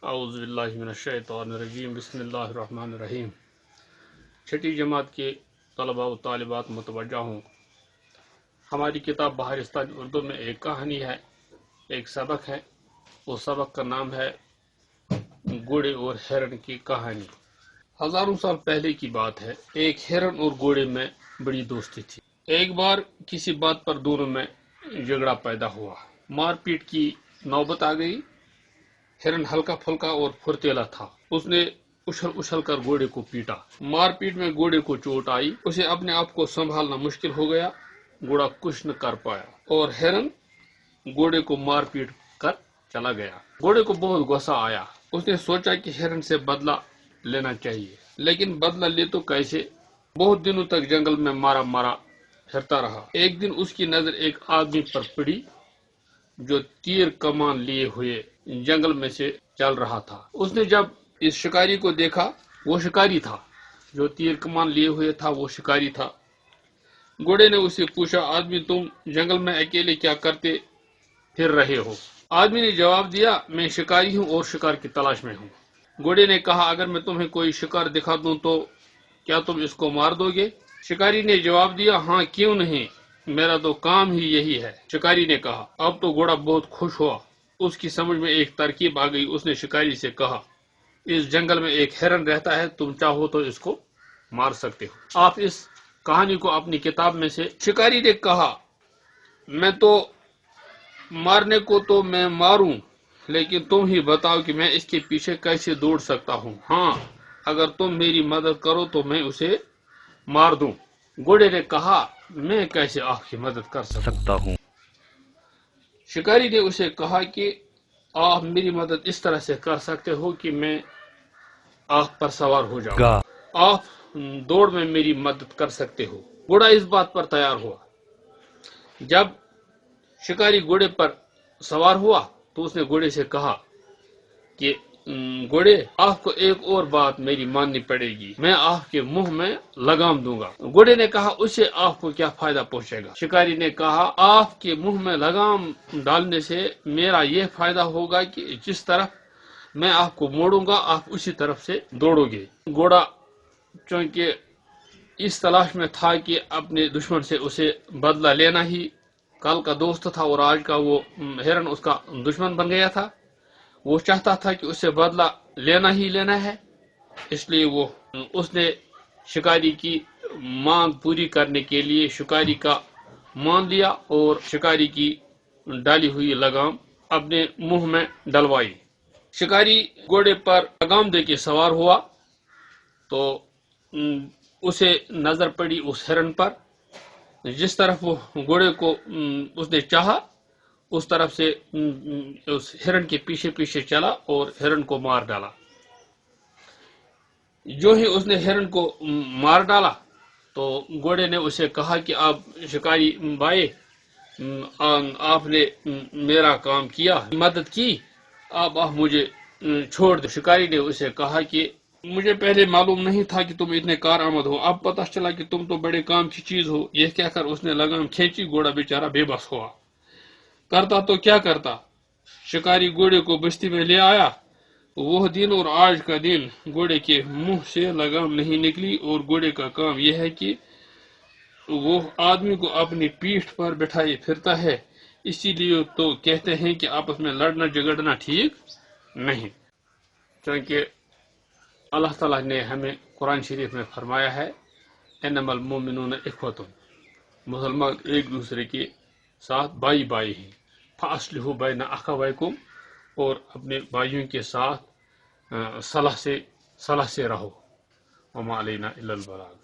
اعوذ باللہ من الشیطان الرجیم بسم اللہ الرحمن الرحیم۔ چھٹی جماعت کے طلباء و طالبات متوجہ ہوں، ہماری کتاب بہارستان اردو میں ایک کہانی ہے، ایک سبق ہے۔ وہ سبق کا نام ہے گھوڑے اور ہرن کی کہانی۔ ہزاروں سال پہلے کی بات ہے، ایک ہرن اور گھوڑے میں بڑی دوستی تھی۔ ایک بار کسی بات پر دونوں میں جھگڑا پیدا ہوا، مار پیٹ کی نوبت آ گئی۔ ہرن ہلکا پھلکا اور پھرتیلا تھا، اس نے اچھل اچھل کر گھوڑے کو پیٹا۔ مار پیٹ میں گھوڑے کو چوٹ آئی، اسے اپنے آپ کو سنبھالنا مشکل ہو گیا، گھوڑا کچھ نہ کر پایا اور ہرن گھوڑے کو مار پیٹ کر چلا گیا۔ گھوڑے کو بہت غصہ آیا، اس نے سوچا کہ ہرن سے بدلہ لینا چاہیے، لیکن بدلہ لے تو کیسے؟ بہت دنوں تک جنگل میں مارا مارا پھرتا رہا۔ ایک دن اس کی نظر ایک آدمی پر پڑی جو تیر کمان لیے ہوئے جنگل میں سے چل رہا تھا۔ اس نے جب اس شکاری کو دیکھا، وہ شکاری تھا، جو تیر کمان لیے ہوئے تھا وہ شکاری تھا۔ گھوڑے نے اسے پوچھا، آدمی تم جنگل میں اکیلے کیا کرتے پھر رہے ہو؟ آدمی نے جواب دیا، میں شکاری ہوں اور شکار کی تلاش میں ہوں۔ گھوڑے نے کہا، اگر میں تمہیں کوئی شکار دکھا دوں تو کیا تم اس کو مار دو گے؟ شکاری نے جواب دیا، ہاں کیوں نہیں، میرا تو کام ہی یہی ہے۔ شکاری نے کہا۔ اب تو گھوڑا بہت خوش ہوا، اس کی سمجھ میں ایک ترکیب آ گئی۔ اس نے شکاری سے کہا، اس جنگل میں ایک ہرن رہتا ہے، تم چاہو تو اس کو مار سکتے ہو۔ آپ اس کہانی کو اپنی کتاب میں سے۔ شکاری نے کہا، میں تو مارنے کو تو میں ماروں، لیکن تم ہی بتاؤ کہ میں اس کے پیچھے کیسے دوڑ سکتا ہوں۔ ہاں اگر تم میری مدد کرو تو میں اسے مار دوں۔ گھوڑے نے کہا، میں کیسے آپ کی مدد کر سکتا ہوں؟ شکاری نے اسے کہا کہ آپ میری مدد اس طرح سے کر سکتے ہو کہ میں آپ پر سوار ہو جاؤں، آپ دوڑ میں میری مدد کر سکتے ہو۔ گھوڑا اس بات پر تیار ہوا۔ جب شکاری گھوڑے پر سوار ہوا تو اس نے گھوڑے سے کہا کہ گھوڑے، آپ کو ایک اور بات میری ماننی پڑے گی، میں آپ کے منہ میں لگام دوں گا۔ گھوڑے نے کہا، اس سے آپ کو کیا فائدہ پہنچے گا؟ شکاری نے کہا، آپ کے منہ میں لگام ڈالنے سے میرا یہ فائدہ ہوگا کہ جس طرف میں آپ کو موڑوں گا آپ اسی طرف سے دوڑو گے۔ گھوڑا چونکہ اس تلاش میں تھا کہ اپنے دشمن سے اسے بدلہ لینا ہی، کل کا دوست تھا اور آج کا وہ ہرن اس کا دشمن بن گیا تھا، وہ چاہتا تھا کہ اسے بدلہ لینا ہی لینا ہے، اس لیے اس نے شکاری کی مانگ پوری کرنے کے لیے شکاری کا مان لیا اور شکاری کی ڈالی ہوئی لگام اپنے منہ میں ڈلوائی۔ شکاری گھوڑے پر لگام دے کے سوار ہوا تو اسے نظر پڑی اس ہرن پر، جس طرف وہ گھوڑے کو اس نے چاہا اس طرف سے اس ہرن کے پیچھے پیچھے چلا اور ہرن کو مار ڈالا۔ جو ہی اس نے ہرن کو مار ڈالا تو گھوڑے نے اسے کہا کہ آپ شکاری بھائی، آپ نے میرا کام کیا، مدد کی، اب آپ مجھے چھوڑ دیں۔ شکاری نے اسے کہا کہ مجھے پہلے معلوم نہیں تھا کہ تم اتنے کارآمد ہو، اب پتہ چلا کہ تم تو بڑے کام کی چیز ہو۔ یہ کہہ کر اس نے لگام کھینچی، گھوڑا بیچارہ بے بس ہوا۔ کرتا تو کیا کرتا، شکاری گھوڑے کو بستی میں لے آیا۔ وہ دن اور آج کا دن گھوڑے کے منہ سے لگام نہیں نکلی، اور گھوڑے کا کام یہ ہے کہ وہ آدمی کو اپنی پیٹھ پر بٹھائے پھرتا ہے، اسی لیے تو کہتے ہیں کہ آپس میں لڑنا جھگڑنا ٹھیک نہیں۔ چونکہ اللہ تعالیٰ نے ہمیں قرآن شریف میں فرمایا ہے، انما المؤمنون اخوۃ، مسلمان ایک دوسرے کے ساتھ بھائی بھائی ہیں، فاصلحوا بین اخویکم، اور اپنے بھائیوں کے ساتھ صلح سے رہو، وما علینا الا البلاغ۔